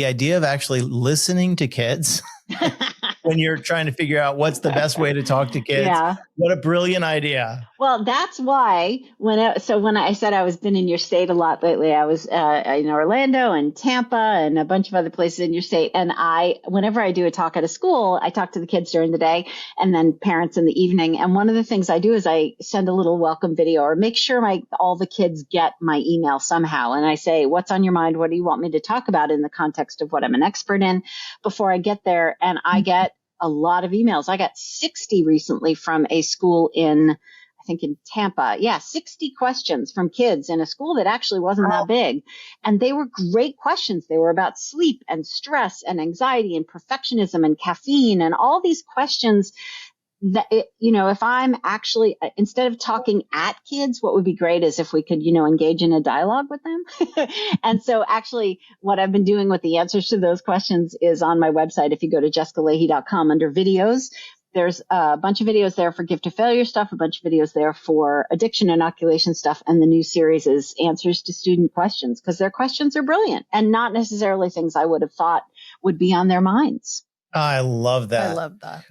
The idea of actually listening to kids when you're trying to figure out what's the best way to talk to kids. Yeah. What a brilliant idea. Well, that's why when I said I was been in your state a lot lately, I was in Orlando and Tampa and a bunch of other places in your state. And whenever I do a talk at a school, I talk to the kids during the day and then parents in the evening. And one of the things I do is I send a little welcome video or make sure all the kids get my email somehow. And I say, what's on your mind? What do you want me to talk about in the context of what I'm an expert in before I get there? And I get a lot of emails. I got 60 recently from a school in Tampa. Yeah, 60 questions from kids in a school that actually wasn't that big. And they were great questions. They were about sleep and stress and anxiety and perfectionism and caffeine and all these questions that, if I'm actually, instead of talking at kids, what would be great is if we could, engage in a dialogue with them. And so actually what I've been doing with the answers to those questions is on my website. If you go to jessicalahey.com under videos, there's a bunch of videos there for gift to failure stuff, a bunch of videos there for addiction inoculation stuff. And the new series is answers to student questions because their questions are brilliant and not necessarily things I would have thought would be on their minds. I love that.